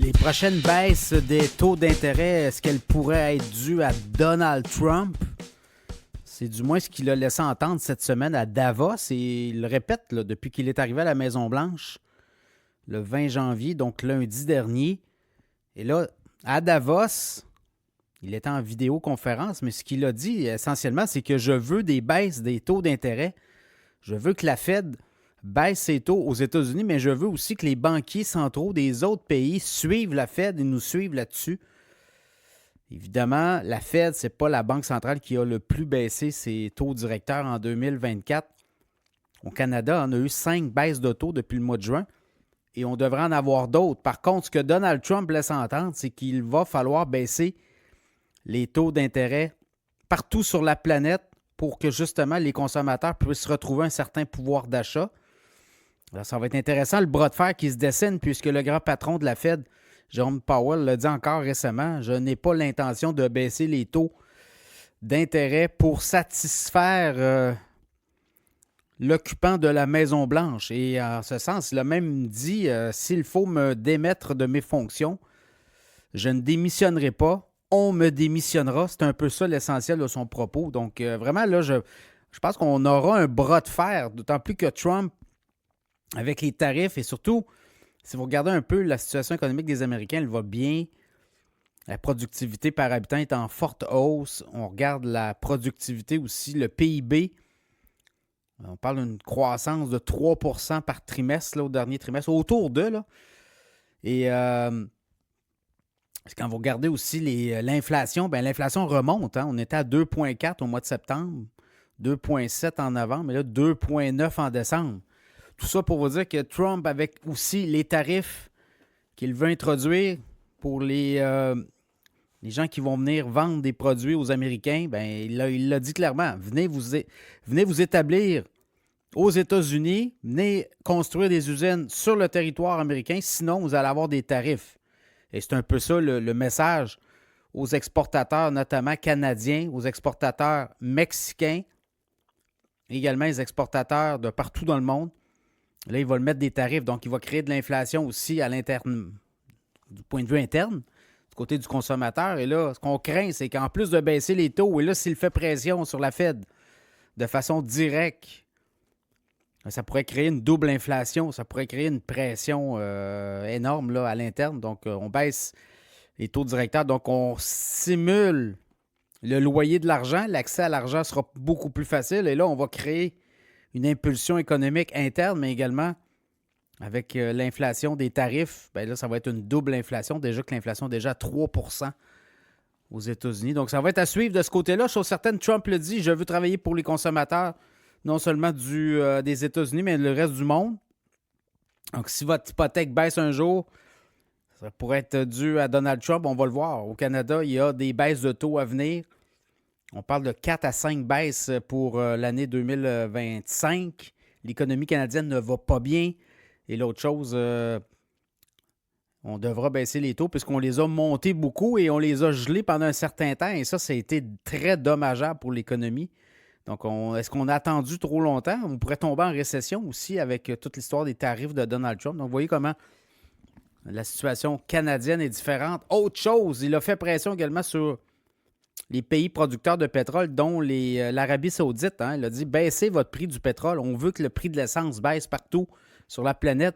Les prochaines baisses des taux d'intérêt, est-ce qu'elles pourraient être dues à Donald Trump? C'est du moins ce qu'il a laissé entendre cette semaine à Davos et il le répète là, depuis qu'il est arrivé à la Maison-Blanche le 20 janvier, donc lundi dernier. Et là, à Davos, il était en vidéoconférence, mais ce qu'il a dit essentiellement, c'est que je veux des baisses des taux d'intérêt. Je veux que la Fed baisse ses taux aux États-Unis, mais je veux aussi que les banquiers centraux des autres pays suivent la Fed et nous suivent là-dessus. Évidemment, la Fed, ce n'est pas la banque centrale qui a le plus baissé ses taux directeurs en 2024. Au Canada, on a eu 5 baisses de taux depuis le mois de juin et on devrait en avoir d'autres. Par contre, ce que Donald Trump laisse entendre, c'est qu'il va falloir baisser les taux d'intérêt partout sur la planète pour que justement les consommateurs puissent retrouver un certain pouvoir d'achat. Alors, ça va être intéressant le bras de fer qui se dessine puisque le grand patron de la Fed, Jerome Powell, l'a dit encore récemment, je n'ai pas l'intention de baisser les taux d'intérêt pour satisfaire l'occupant de la Maison-Blanche. Et en ce sens, il a même dit, s'il faut me démettre de mes fonctions, je ne démissionnerai pas, on me démissionnera. C'est un peu ça l'essentiel de son propos. Donc, vraiment, là, je pense qu'on aura un bras de fer, d'autant plus que Trump, avec les tarifs et surtout, si vous regardez un peu la situation économique des Américains, elle va bien. La productivité par habitant est en forte hausse. On regarde la productivité aussi, le PIB. On parle d'une croissance de 3 % par trimestre là, au dernier trimestre, autour d'eux. Là. Et quand vous regardez aussi l'inflation, bien, l'inflation remonte. Hein. On était à 2,4 au mois de septembre, 2,7 en novembre, mais là 2,9 en décembre. Tout ça pour vous dire que Trump, avec aussi les tarifs qu'il veut introduire pour les gens qui vont venir vendre des produits aux Américains, bien, il l'a dit clairement. Venez vous établir aux États-Unis, venez construire des usines sur le territoire américain, sinon vous allez avoir des tarifs. Et c'est un peu ça le message aux exportateurs, notamment canadiens, aux exportateurs mexicains, également les exportateurs de partout dans le monde. Là, il va le mettre des tarifs, donc il va créer de l'inflation aussi à l'interne, du point de vue interne, du côté du consommateur. Et là, ce qu'on craint, c'est qu'en plus de baisser les taux, et là, s'il fait pression sur la Fed de façon directe, ça pourrait créer une double inflation, ça pourrait créer une pression énorme là, à l'interne. Donc, on baisse les taux directeurs, donc on simule le loyer de l'argent, l'accès à l'argent sera beaucoup plus facile. Et là, on va créer une impulsion économique interne, mais également avec l'inflation des tarifs, bien là, ça va être une double inflation. Déjà que l'inflation est déjà à 3 % aux États-Unis. Donc, ça va être à suivre de ce côté-là. Chose certaine, Trump le dit, je veux travailler pour les consommateurs, non seulement des États-Unis, mais le reste du monde. Donc, si votre hypothèque baisse un jour, ça pourrait être dû à Donald Trump. On va le voir. Au Canada, il y a des baisses de taux à venir. On parle de 4 à 5 baisses pour l'année 2025. L'économie canadienne ne va pas bien. Et l'autre chose, on devra baisser les taux puisqu'on les a montés beaucoup et on les a gelés pendant un certain temps. Et ça a été très dommageable pour l'économie. Donc, est-ce qu'on a attendu trop longtemps? On pourrait tomber en récession aussi avec toute l'histoire des tarifs de Donald Trump. Donc, vous voyez comment la situation canadienne est différente. Autre chose, il a fait pression également sur les pays producteurs de pétrole, dont l'Arabie Saoudite. Hein, il a dit, baissez votre prix du pétrole. On veut que le prix de l'essence baisse partout sur la planète.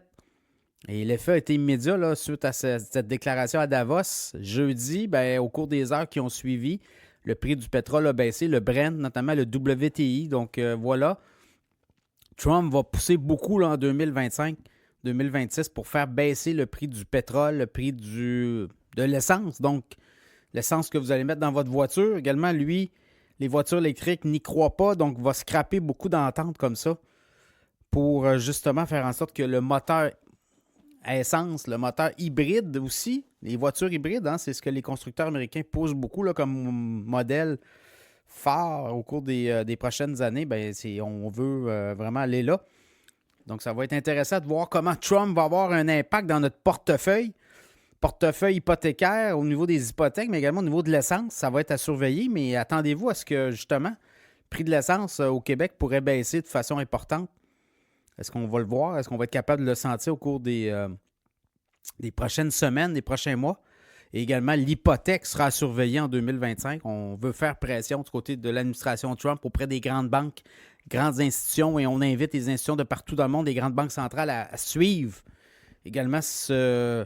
Et l'effet a été immédiat là, suite à cette déclaration à Davos. Jeudi, bien, au cours des heures qui ont suivi, le prix du pétrole a baissé, le Brent, notamment le WTI. Donc voilà, Trump va pousser beaucoup là, en 2025-2026 pour faire baisser le prix du pétrole, le prix de l'essence. Donc, l'essence que vous allez mettre dans votre voiture. Également, lui, les voitures électriques n'y croient pas, donc va scraper beaucoup d'ententes comme ça pour justement faire en sorte que le moteur à essence, le moteur hybride aussi, les voitures hybrides, hein, c'est ce que les constructeurs américains poussent beaucoup là, comme modèle phare au cours des prochaines années. Bien, on veut vraiment aller là. Donc, ça va être intéressant de voir comment Trump va avoir un impact dans notre portefeuille hypothécaire au niveau des hypothèques, mais également au niveau de l'essence. Ça va être à surveiller, mais attendez-vous à ce que, justement, le prix de l'essence au Québec pourrait baisser de façon importante. Est-ce qu'on va le voir? Est-ce qu'on va être capable de le sentir au cours des des prochaines semaines, des prochains mois. Et également, l'hypothèque sera surveillée en 2025. On veut faire pression du côté de l'administration Trump auprès des grandes banques, grandes institutions, et on invite les institutions de partout dans le monde, les grandes banques centrales, à suivre également ce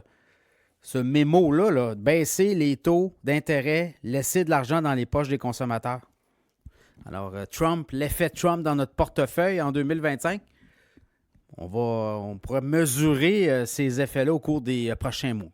mémo-là, là, baisser les taux d'intérêt, laisser de l'argent dans les poches des consommateurs. Alors, Trump, l'effet Trump dans notre portefeuille en 2025, on pourra mesurer ces effets-là au cours des prochains mois.